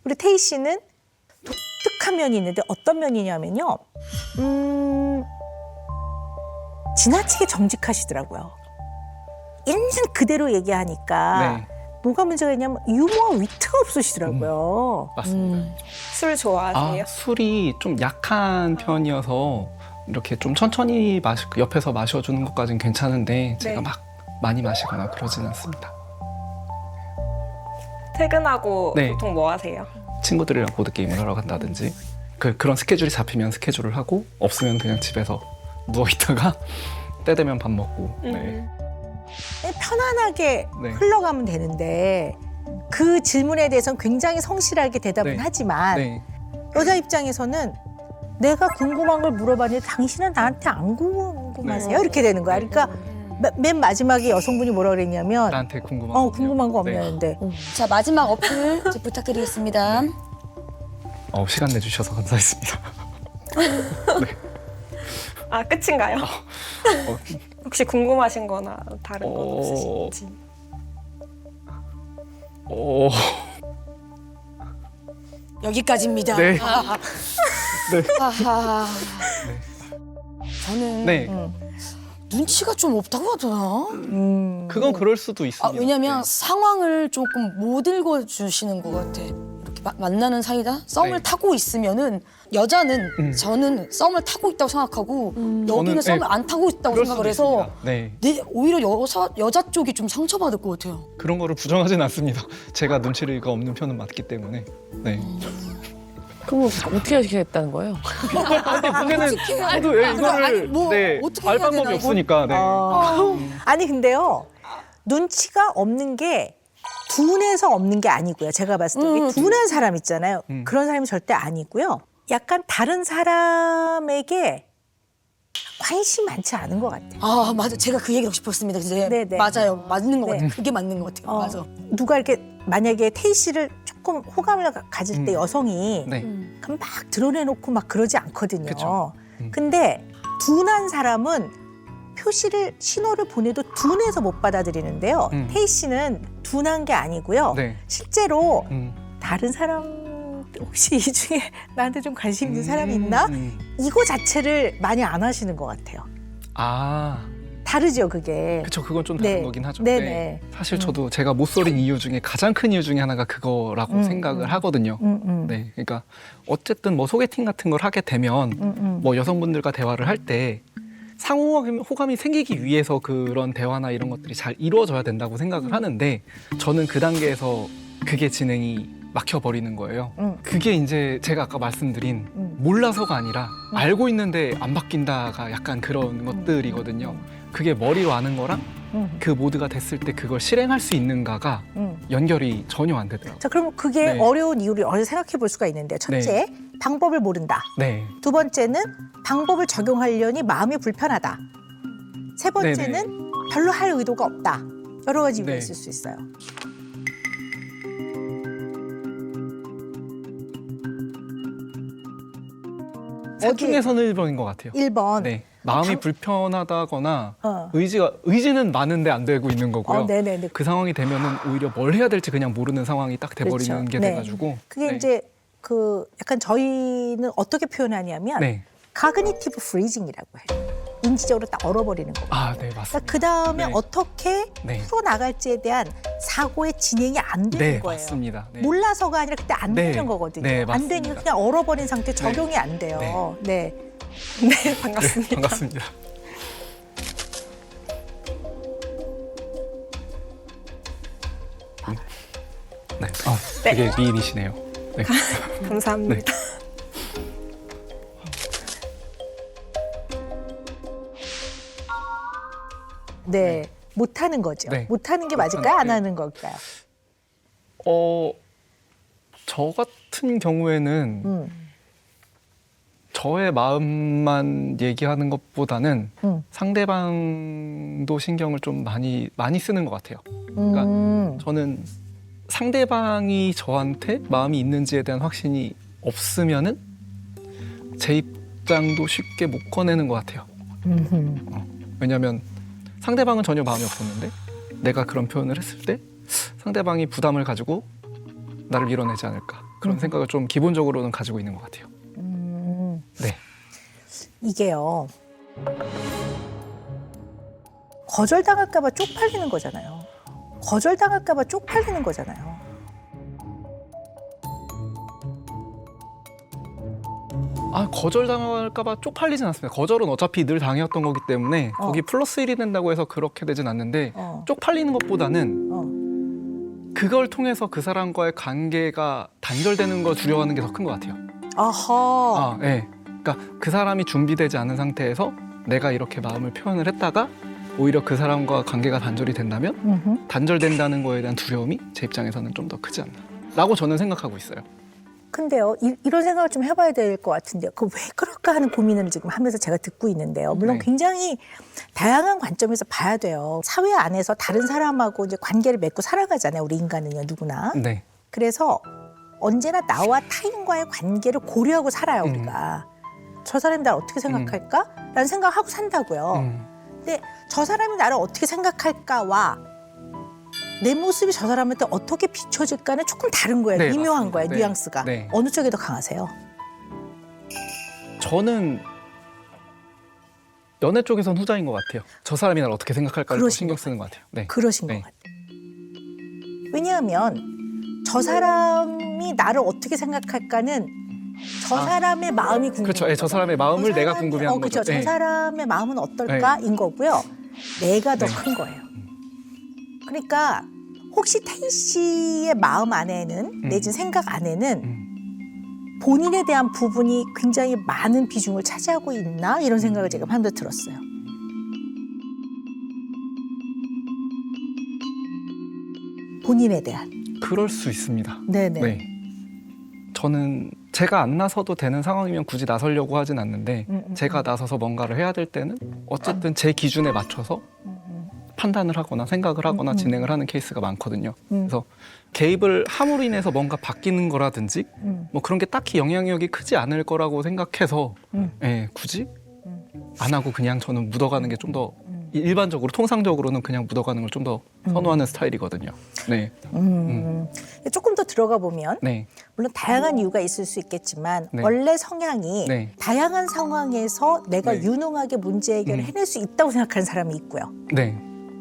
우리 태희 씨는 독특한 면이 있는데 어떤 면이냐면요. 지나치게 정직하시더라고요. 있는 그대로 얘기하니까 네. 뭐가 문제가 있냐면 유머와 위트가 없으시더라고요. 맞습니다. 술 좋아하세요? 술이 좀 약한 편이어서 이렇게 좀 천천히 옆에서 마셔주는 것까지는 괜찮은데 제가 네. 막 많이 마시거나 그러진 않습니다. 퇴근하고 네. 보통 뭐 하세요? 친구들이랑 보드게임을 하러 간다든지 그런 스케줄이 잡히면 스케줄을 하고 없으면 그냥 집에서 누워있다가 때 되면 밥 먹고 네. 편안하게 네. 흘러가면 되는데 그 질문에 대해서는 굉장히 성실하게 대답은 네. 하지만 네. 여자 입장에서는 내가 궁금한 걸 물어봤는데 당신은 나한테 안 궁금하세요? 네. 이렇게 되는 거야. 그러니까 맨 마지막에 여성분이 뭐라 그랬냐면 나한테 궁금한 거 궁금한 거 네. 없냐는데 자, 마지막 어플 이제 부탁드리겠습니다. 시간 내주셔서 감사했습니다. 아, 끝인가요? 혹시 궁금하신 거나 다른 건 없으신지? 여기까지입니다. 네. 하하. 저는 네. 눈치가 좀 없다고 하더라. 그건 그럴 수도 있습니다. 왜냐면 네. 상황을 조금 못 읽어주시는 것 같아. 이렇게 만나는 사이다? 썸을 네. 타고 있으면은 여자는 저는 썸을 타고 있다고 생각하고 여기는 저는, 썸을 네, 안 타고 있다고 그럴 생각을 수도 해서 있습니다. 네. 오히려 여자 쪽이 좀 상처받을 것 같아요. 그런 거를 부정하진 않습니다. 제가 눈치가 없는 편은 맞기 때문에. 네. 그럼 어떻게 하시겠다는 거예요? 아니 문제는 저도 이거를 아니, 뭐 네, 어떻게 알 해야 방법이 되나, 없으니까. 네. 아니 근데요 눈치가 없는 게 둔해서 없는 게 아니고요. 제가 봤을 때 둔한 사람 있잖아요. 그런 사람이 절대 아니고요. 약간 다른 사람에게 관심이 많지 않은 것 같아요. 아, 맞아. 제가 그 얘기를 하고 싶었습니다. 이제 네네. 맞아요. 맞는 것 네. 같아요. 그게 맞는 것 같아요. 맞아. 누가 이렇게 만약에 태희 씨를 조금 호감을 가질 때 여성이 네. 그럼 막 드러내놓고 막 그러지 않거든요. 그쵸. 근데 둔한 사람은 신호를 보내도 둔해서 못 받아들이는데요. 태희 씨는 둔한 게 아니고요. 네. 실제로 음. 다른 사람 혹시 이 중에 나한테 좀 관심 있는 사람이 있나? 이거 자체를 많이 안 하시는 것 같아요. 아, 다르죠, 그게. 그쵸. 그건 좀 다른 네. 거긴 하죠. 네네. 네. 사실 저도 제가 못 소린 이유 중에 가장 큰 이유 중에 하나가 그거라고 생각을 하거든요. 네, 그러니까 어쨌든 뭐 소개팅 같은 걸 하게 되면 뭐 여성분들과 대화를 할 때 상호 호감이 생기기 위해서 그런 대화나 이런 것들이 잘 이루어져야 된다고 생각을 하는데 저는 그 단계에서 그게 진행이 막혀버리는 거예요. 그게 이제 제가 아까 말씀드린 몰라서가 아니라 알고 있는데 안 바뀐다가 약간 그런 것들이거든요. 그게 머리로 아는 거랑 그 모드가 됐을 때 그걸 실행할 수 있는가가 연결이 전혀 안 되더라고요. 자, 그럼 그게 네. 어려운 이유를 생각해 볼 수가 있는데요. 첫째, 방법을 모른다. 네. 두 번째는 방법을 적용하려니 마음이 불편하다. 세 번째는 네네. 별로 할 의도가 없다. 여러 가지 이유가 네. 있을 수 있어요. 셋 중에서는 1번인 것 같아요. 1번. 네. 마음이 불편하다거나 어. 의지는 많은데 안 되고 있는 거고요. 네네네. 그 상황이 되면은 오히려 뭘 해야 될지 그냥 모르는 상황이 딱 돼버리는 그렇죠. 게 네. 돼가지고 그게 네. 이제 그 약간 저희는 어떻게 표현하냐면 네. 카그니티브 프리징이라고 해요. 인지적으로 딱 얼어버리는 거. 아, 네, 맞습니다. 그 다음에 네. 어떻게 네. 풀어 나갈지에 대한 사고의 진행이 안 되는 네, 거예요. 맞습니다. 네. 몰라서가 아니라 그때 안 네. 되는 거거든요. 네, 안 맞습니다. 되니까 그냥 얼어버린 상태 적용이 안 돼요. 네. 네, 반갑습니다. 반갑습니다. 네. 되게 미인이시네요. 네. 감사합니다. 네. 못하는 거죠. 네. 못하는 게 맞을까요? 안 네. 하는 걸까요? 저 같은 경우에는 저의 마음만 얘기하는 것보다는 상대방도 신경을 좀 많이 쓰는 것 같아요. 그러니까 저는 상대방이 저한테 마음이 있는지에 대한 확신이 없으면은 제 입장도 쉽게 못 꺼내는 것 같아요. 왜냐하면 상대방은 전혀 마음이 없었는데 내가 그런 표현을 했을 때 상대방이 부담을 가지고 나를 밀어내지 않을까. 그런 생각을 좀 기본적으로는 가지고 있는 것 같아요. 네. 이게요. 거절당할까봐 쪽팔리는 거잖아요. 거절당할까봐 쪽팔리는 거잖아요. 거절당할까봐 쪽팔리진 않습니다. 거절은 어차피 늘 당해왔던 거기 때문에 거기 플러스 1이 된다고 해서 그렇게 되진 않는데 쪽팔리는 것보다는 그걸 통해서 그 사람과의 관계가 단절되는 걸 두려워하는 게 더 큰 것 같아요. 아하. 네. 그러니까 그 사람이 준비되지 않은 상태에서 내가 이렇게 마음을 표현을 했다가 오히려 그 사람과 관계가 단절이 된다면 단절된다는 거에 대한 두려움이 제 입장에서는 좀 더 크지 않나 라고 저는 생각하고 있어요. 근데요, 이런 생각을 좀 해봐야 될 것 같은데요. 그 왜 그럴까 하는 고민을 지금 하면서 제가 듣고 있는데요. 물론 네. 굉장히 다양한 관점에서 봐야 돼요. 사회 안에서 다른 사람하고 이제 관계를 맺고 살아가잖아요. 우리 인간은요, 누구나. 네. 그래서 언제나 나와 타인과의 관계를 고려하고 살아요, 우리가. 저 사람이 나를 어떻게 생각할까? 라는 생각하고 산다고요. 근데 저 사람이 나를 어떻게 생각할까와 내 모습이 저 사람한테 어떻게 비춰질까는 조금 다른 거예요. 네, 미묘한 맞습니다. 거예요, 네. 뉘앙스가. 네. 어느 쪽에 더 강하세요? 저는 연애 쪽에선 후자인 것 같아요. 저 사람이 나를 어떻게 생각할까를 더 그러신 신경 것 쓰는 것 같아요. 네. 그러신 네. 것 같아요. 왜냐하면 저 사람이 나를 어떻게 생각할까는 저 사람의 마음이 궁금해요. 그렇죠. 네, 저 사람의 마음을 내가 궁금해하는 그렇죠. 거죠. 저 네. 사람의 마음은 어떨까인 거고요. 내가 더 큰 거예요. 그러니까 혹시 태희 씨의 마음 안에는 내지는 생각 안에는 본인에 대한 부분이 굉장히 많은 비중을 차지하고 있나 이런 생각을 제가 한번 들었어요. 본인에 대한. 그럴 수 있습니다. 네네. 네. 저는 제가 안 나서도 되는 상황이면 굳이 나서려고 하진 않는데 제가 나서서 뭔가를 해야 될 때는 어쨌든 제 기준에 맞춰서 판단을 하거나 생각을 하거나 진행을 하는 케이스가 많거든요. 그래서 개입을 함으로 인해서 뭔가 바뀌는 거라든지 뭐 그런 게 딱히 영향력이 크지 않을 거라고 생각해서 예, 굳이 안 하고 그냥 저는 묻어가는 게 좀 더 일반적으로 통상적으로는 그냥 묻어가는 걸 좀 더 선호하는 스타일이거든요. 네. 조금 더 들어가 보면 네. 물론 다양한 이유가 있을 수 있겠지만 네. 원래 성향이 네. 다양한 상황에서 내가 네. 유능하게 문제 해결을 해낼 수 있다고 생각하는 사람이 있고요. 네.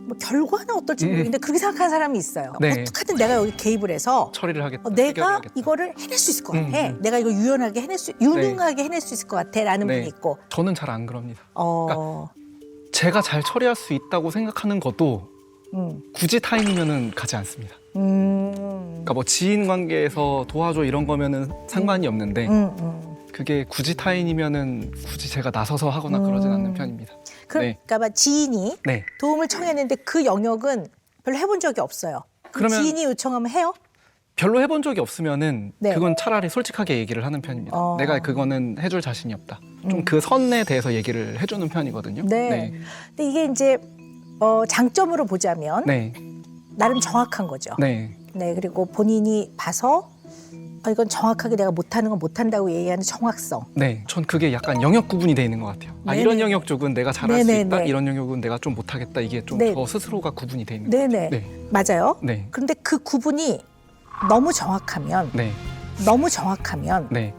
뭐 결과는 어떨지 모르겠는데 그렇게 생각하는 사람이 있어요. 네. 어떻게든 내가 여기 개입을 해서 처리를 하겠다. 내가 해결해야겠다. 이거를 해낼 수 있을 것 같아. 내가 이거 유연하게 유능하게 해낼 수 있을 것 같아라는 네. 분이 있고. 저는 잘 안 그럽니다. 어, 제가 잘 처리할 수 있다고 생각하는 것도 굳이 타인이면은 가지 않습니다. 그러니까 뭐 지인 관계에서 도와줘 이런 거면은 상관이 없는데 그게 굳이 타인이면은 굳이 제가 나서서 하거나 그러진 않는 편입니다. 그러니까 막 지인이 네. 도움을 청했는데 그 영역은 별로 해본 적이 없어요. 그러면- 지인이 요청하면 해요? 별로 해본 적이 없으면은 네. 그건 차라리 솔직하게 얘기를 하는 편입니다. 어. 내가 그거는 해줄 자신이 없다. 좀 그 선에 대해서 얘기를 해주는 편이거든요. 네. 근데 이게 이제 장점으로 보자면 네. 나름 정확한 거죠. 네. 네, 그리고 본인이 봐서 이건 정확하게 내가 못하는 건 못한다고 얘기하는 정확성. 네. 전 그게 약간 영역 구분이 돼 있는 것 같아요. 아, 네네. 이런 영역 쪽은 내가 잘할 수 네네네. 있다. 이런 영역은 내가 좀 못하겠다. 이게 좀 네. 저 스스로가 구분이 돼 있는 것 네네. 같아요. 네. 맞아요. 네. 그런데 그 구분이 너무 정확하면 네. 네.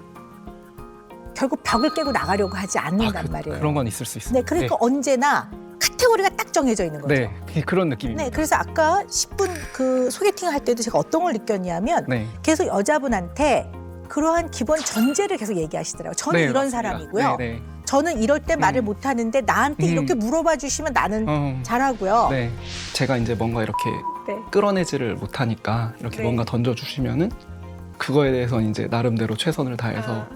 결국 벽을 깨고 나가려고 하지 않는단 말이에요. 그런 건 있을 수 있습니다. 네, 그러니까 언제나 카테고리가 딱 정해져 있는 거죠. 네. 그런 느낌입니다. 네, 그래서 아까 10분 그 소개팅을 할 때도 제가 어떤 걸 느꼈냐면 네. 계속 여자분한테 그러한 기본 전제를 계속 얘기하시더라고요. 저는 네, 이런 맞습니다. 사람이고요. 네, 네. 저는 이럴 때 말을 못하는데 나한테 이렇게 물어봐 주시면 나는 잘하고요. 네. 제가 이제 뭔가 이렇게 네. 끌어내지를 못하니까 이렇게 네. 뭔가 던져주시면은 그거에 대해서 이제 나름대로 최선을 다해서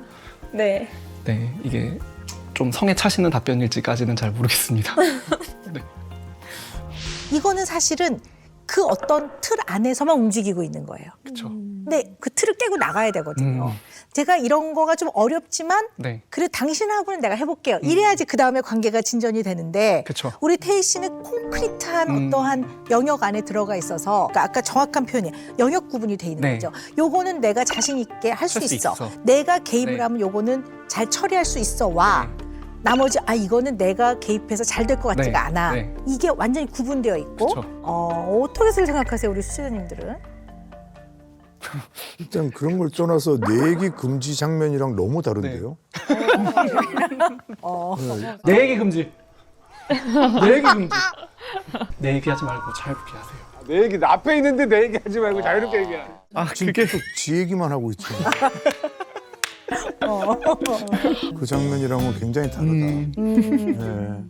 네. 네 이게 좀 성에 차시는 답변일지까지는 잘 모르겠습니다. 네. 이거는 사실은 그 어떤 틀 안에서만 움직이고 있는 거예요. 그렇죠. 근데 그 틀을 깨고 나가야 되거든요. 음. 제가 이런 거가 좀 어렵지만 네. 그래 당신하고는 내가 해볼게요. 이래야지 그 다음에 관계가 진전이 되는데 그렇죠. 우리 태희 씨는 콘크리트한 어떠한 영역 안에 들어가 있어서 그러니까 아까 정확한 표현이 영역 구분이 돼 있는 네. 거죠. 요거는 내가 자신 있게 할 수 할 수 있어. 있어. 내가 개입을 네. 하면 요거는 잘 처리할 수 있어 와. 나머지 이거는 내가 개입해서 잘 될 것 같지가 네. 않아. 네. 이게 완전히 구분되어 있고 그쵸. 어떻게 생각하세요 우리 수제자님들은? 일단 그런 걸 떠나서 내 얘기 금지 장면이랑 너무 다른데요? 내 얘기 금지. 내 얘기 금지. 내 얘기하지 말고 자유롭게 하세요. 내 얘기 나 앞에 있는데 내 얘기 하지 말고 자유롭게 얘기해. 아 지금 계속 지 얘기만 하고 있죠. 그 장면이랑은 굉장히 다르다. 네.